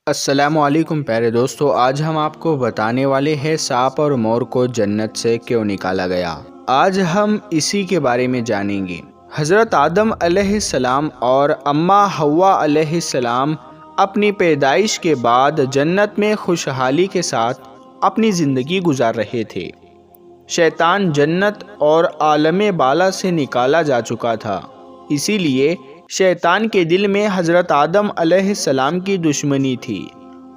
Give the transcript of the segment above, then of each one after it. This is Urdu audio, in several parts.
السلام علیکم پیارے دوستو، آج ہم آپ کو بتانے والے ہیں سانپ اور مور کو جنت سے کیوں نکالا گیا۔ آج ہم اسی کے بارے میں جانیں گے۔ حضرت آدم علیہ السلام اور اماں حوا علیہ السلام اپنی پیدائش کے بعد جنت میں خوشحالی کے ساتھ اپنی زندگی گزار رہے تھے۔ شیطان جنت اور عالم بالا سے نکالا جا چکا تھا، اسی لیے شیطان کے دل میں حضرت آدم علیہ السلام کی دشمنی تھی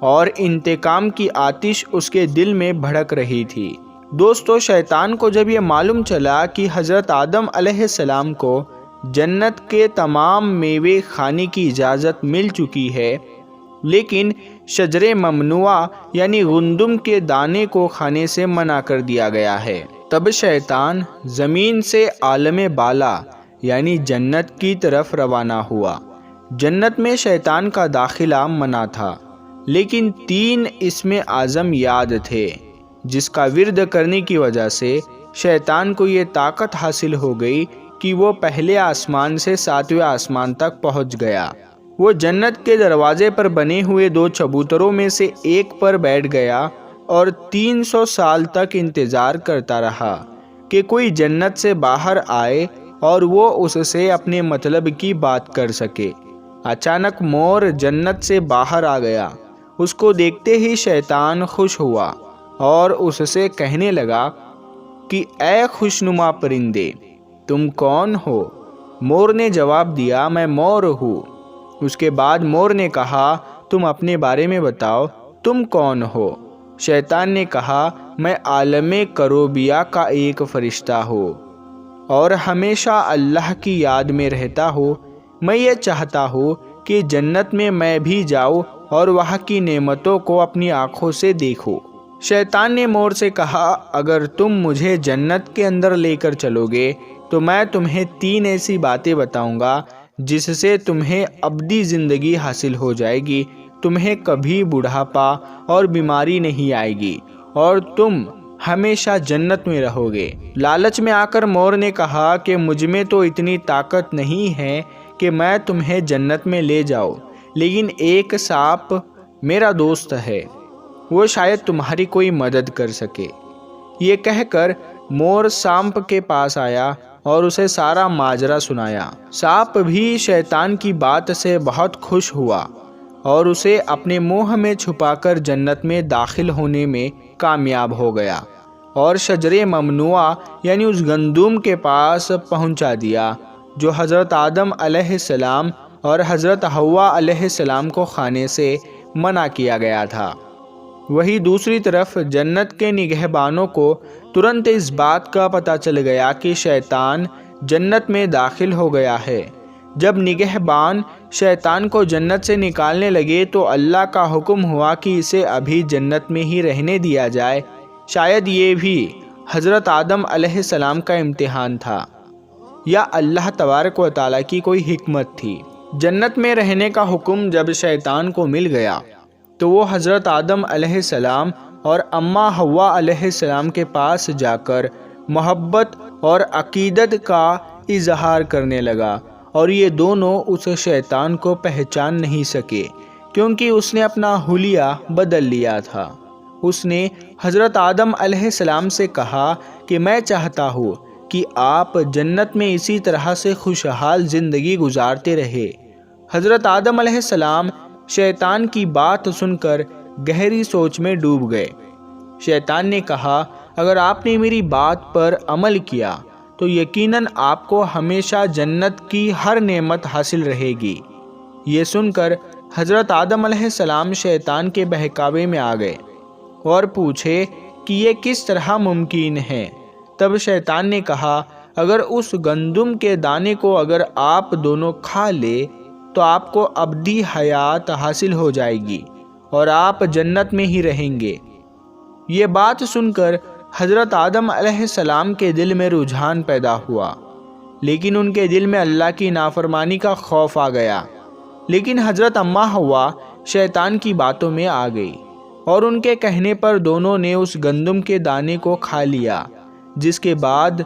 اور انتقام کی آتش اس کے دل میں بھڑک رہی تھی۔ دوستو، شیطان کو جب یہ معلوم چلا کہ حضرت آدم علیہ السلام کو جنت کے تمام میوے کھانے کی اجازت مل چکی ہے، لیکن شجر ممنوعہ یعنی گندم کے دانے کو کھانے سے منع کر دیا گیا ہے، تب شیطان زمین سے عالم بالا یعنی جنت کی طرف روانہ ہوا۔ جنت میں شیطان کا داخلہ منع تھا، لیکن 3 اسم اعظم یاد تھے، جس کا ورد کرنے کی وجہ سے شیطان کو یہ طاقت حاصل ہو گئی کہ وہ پہلے آسمان سے 7ویں آسمان تک پہنچ گیا۔ وہ جنت کے دروازے پر بنے ہوئے 2 چبوتروں میں سے ایک پر بیٹھ گیا اور 300 سال تک انتظار کرتا رہا کہ کوئی جنت سے باہر آئے اور وہ اس سے اپنے مطلب کی بات کر سکے۔ اچانک مور جنت سے باہر آ گیا۔ اس کو دیکھتے ہی شیطان خوش ہوا اور اس سے کہنے لگا کہ اے خوشنما پرندے، تم کون ہو؟ مور نے جواب دیا، میں مور ہوں۔ اس کے بعد مور نے کہا، تم اپنے بارے میں بتاؤ، تم کون ہو؟ شیطان نے کہا، میں عالم کروبیہ کا ایک فرشتہ ہوں اور ہمیشہ اللہ کی یاد میں رہتا ہوں۔ میں یہ چاہتا ہوں کہ جنت میں بھی جاؤں اور وہاں کی نعمتوں کو اپنی آنکھوں سے دیکھوں۔ شیطان نے مور سے کہا، اگر تم مجھے جنت کے اندر لے کر چلو گے تو میں تمہیں 3 ایسی باتیں بتاؤں گا جس سے تمہیں ابدی زندگی حاصل ہو جائے گی، تمہیں کبھی بڑھاپا اور بیماری نہیں آئے گی اور تم ہمیشہ جنت میں رہو گے۔ لالچ میں آ کر مور نے کہا کہ مجھ میں تو اتنی طاقت نہیں ہے کہ میں تمہیں جنت میں لے جاؤں، لیکن ایک سانپ میرا دوست ہے، وہ شاید تمہاری کوئی مدد کر سکے۔ یہ کہہ کر مور سانپ کے پاس آیا اور اسے سارا ماجرا سنایا۔ سانپ بھی شیطان کی بات سے بہت خوش ہوا اور اسے اپنے منہ میں چھپا کر جنت میں داخل ہونے میں کامیاب ہو گیا اور شجر ممنوعہ یعنی اس گندم کے پاس پہنچا دیا جو حضرت آدم علیہ السلام اور حضرت حوا علیہ السلام کو کھانے سے منع کیا گیا تھا۔ وہی دوسری طرف جنت کے نگہبانوں کو ترنت اس بات کا پتہ چل گیا کہ شیطان جنت میں داخل ہو گیا ہے۔ جب نگہبان شیطان کو جنت سے نکالنے لگے تو اللہ کا حکم ہوا کہ اسے ابھی جنت میں ہی رہنے دیا جائے۔ شاید یہ بھی حضرت آدم علیہ السلام کا امتحان تھا یا اللہ تبارک و تعالیٰ کی کوئی حکمت تھی۔ جنت میں رہنے کا حکم جب شیطان کو مل گیا تو وہ حضرت آدم علیہ السلام اور اماں حوا علیہ السلام کے پاس جا کر محبت اور عقیدت کا اظہار کرنے لگا، اور یہ دونوں اس شیطان کو پہچان نہیں سکے کیونکہ اس نے اپنا حلیہ بدل لیا تھا۔ اس نے حضرت آدم علیہ السلام سے کہا کہ میں چاہتا ہوں کہ آپ جنت میں اسی طرح سے خوشحال زندگی گزارتے رہے۔ حضرت آدم علیہ السلام شیطان کی بات سن کر گہری سوچ میں ڈوب گئے۔ شیطان نے کہا، اگر آپ نے میری بات پر عمل کیا تو یقیناً آپ کو ہمیشہ جنت کی ہر نعمت حاصل رہے گی۔ یہ سن کر حضرت آدم علیہ السلام شیطان کے بہکاوے میں آ گئے اور پوچھے کہ یہ کس طرح ممکن ہے۔ تب شیطان نے کہا، اگر اس گندم کے دانے کو اگر آپ دونوں کھا لے تو آپ کو ابدی حیات حاصل ہو جائے گی اور آپ جنت میں ہی رہیں گے۔ یہ بات سن کر حضرت آدم علیہ السلام کے دل میں رجحان پیدا ہوا، لیکن ان کے دل میں اللہ کی نافرمانی کا خوف آ گیا۔ لیکن حضرت اماں حوا شیطان کی باتوں میں آ گئی اور ان کے کہنے پر دونوں نے اس گندم کے دانے کو کھا لیا، جس کے بعد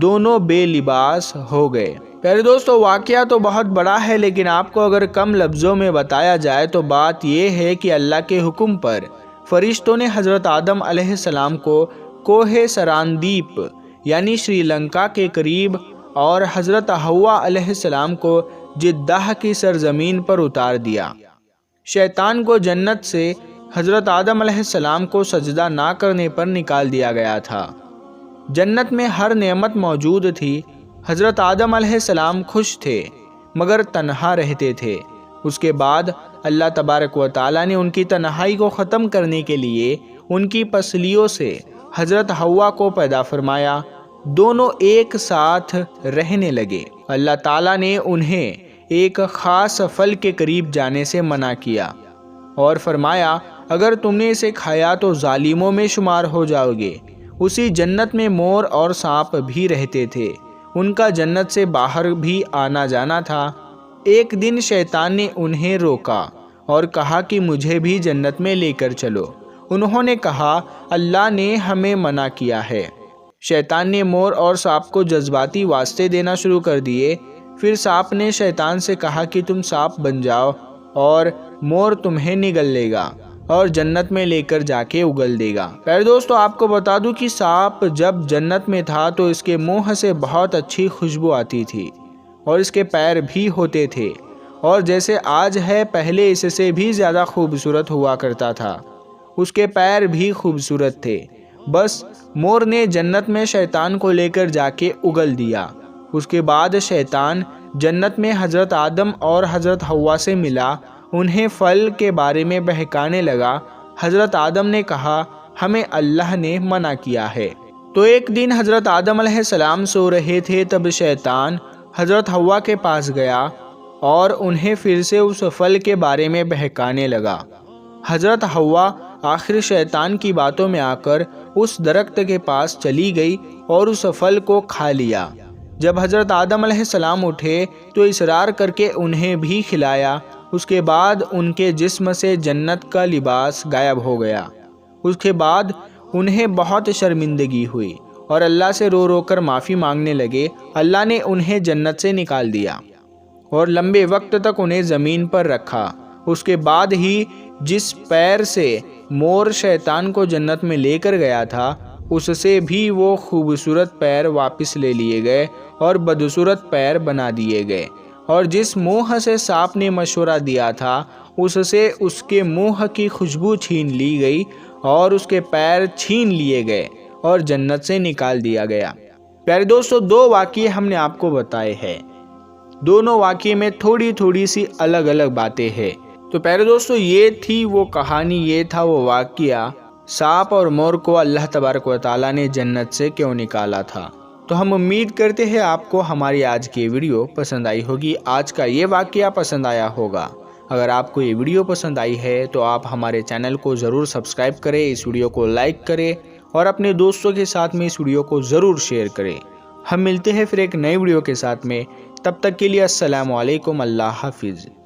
دونوں بے لباس ہو گئے۔ پیارے دوستو، واقعہ تو بہت بڑا ہے، لیکن آپ کو اگر کم لفظوں میں بتایا جائے تو بات یہ ہے کہ اللہ کے حکم پر فرشتوں نے حضرت آدم علیہ السلام کو کوہ سراندیپ یعنی سری لنکا کے قریب اور حضرت حوا علیہ السلام کو جدہ کی سرزمین پر اتار دیا۔ شیطان کو جنت سے حضرت آدم علیہ السلام کو سجدہ نہ کرنے پر نکال دیا گیا تھا۔ جنت میں ہر نعمت موجود تھی۔ حضرت آدم علیہ السلام خوش تھے مگر تنہا رہتے تھے۔ اس کے بعد اللہ تبارک و تعالیٰ نے ان کی تنہائی کو ختم کرنے کے لیے ان کی پسلیوں سے حضرت حوا کو پیدا فرمایا۔ دونوں ایک ساتھ رہنے لگے۔ اللہ تعالیٰ نے انہیں ایک خاص پھل کے قریب جانے سے منع کیا اور فرمایا، اگر تم نے اسے کھایا تو ظالموں میں شمار ہو جاؤ گے۔ اسی جنت میں مور اور سانپ بھی رہتے تھے۔ ان کا جنت سے باہر بھی آنا جانا تھا۔ ایک دن شیطان نے انہیں روکا اور کہا کہ مجھے بھی جنت میں لے کر چلو۔ انہوں نے کہا، اللہ نے ہمیں منع کیا ہے۔ شیطان نے مور اور سانپ کو جذباتی واسطے دینا شروع کر دیے۔ پھر سانپ نے شیطان سے کہا کہ تم سانپ بن جاؤ اور مور تمہیں نگل لے گا اور جنت میں لے کر جا کے اگل دے گا۔ پیارے دوستو، آپ کو بتا دوں کہ سانپ جب جنت میں تھا تو اس کے منہ سے بہت اچھی خوشبو آتی تھی اور اس کے پیر بھی ہوتے تھے، اور جیسے آج ہے پہلے اس سے بھی زیادہ خوبصورت ہوا کرتا تھا۔ اس کے پیر بھی خوبصورت تھے۔ بس مور نے جنت میں شیطان کو لے کر جا کے اگل دیا۔ اس کے بعد شیطان جنت میں حضرت آدم اور حضرت حوا سے ملا، انہیں پھل کے بارے میں بہکانے لگا۔ حضرت آدم نے کہا، ہمیں اللہ نے منع کیا ہے۔ تو ایک دن حضرت آدم علیہ السلام سو رہے تھے، تب شیطان حضرت حوا کے پاس گیا اور انہیں پھر سے اس پھل کے بارے میں بہکانے لگا۔ حضرت حوا آخر شیطان کی باتوں میں آ کر اس درخت کے پاس چلی گئی اور اس پھل کو کھا لیا۔ جب حضرت آدم علیہ السلام اٹھے تو اصرار کر کے انہیں بھی کھلایا۔ اس کے بعد ان کے جسم سے جنت کا لباس غائب ہو گیا۔ اس کے بعد انہیں بہت شرمندگی ہوئی اور اللہ سے رو رو کر معافی مانگنے لگے۔ اللہ نے انہیں جنت سے نکال دیا اور لمبے وقت تک انہیں زمین پر رکھا۔ اس کے بعد ہی جس پیر سے مور شیطان کو جنت میں لے کر گیا تھا، اس سے بھی وہ خوبصورت پیر واپس لے لیے گئے اور بدصورت پیر بنا دیے گئے، اور جس منہ سے سانپ نے مشورہ دیا تھا اس سے اس کے منہ کی خوشبو چھین لی گئی اور اس کے پیر چھین لیے گئے اور جنت سے نکال دیا گیا۔ پیارے دوستو، دو واقعے ہم نے آپ کو بتائے ہیں۔ دونوں واقعے میں تھوڑی تھوڑی سی الگ الگ باتیں ہیں۔ تو پیارے دوستو، یہ تھی وہ کہانی، یہ تھا وہ واقعہ، سانپ اور مور کو اللہ تبارک و تعالیٰ نے جنت سے کیوں نکالا تھا۔ تو ہم امید کرتے ہیں آپ کو ہماری آج کی ویڈیو پسند آئی ہوگی، آج کا یہ واقعہ پسند آیا ہوگا۔ اگر آپ کو یہ ویڈیو پسند آئی ہے تو آپ ہمارے چینل کو ضرور سبسکرائب کریں، اس ویڈیو کو لائک کریں اور اپنے دوستوں کے ساتھ میں اس ویڈیو کو ضرور شیئر کریں۔ ہم ملتے ہیں پھر ایک نئی ویڈیو کے ساتھ میں، تب تک کے لیے السلام علیکم، اللہ حافظ۔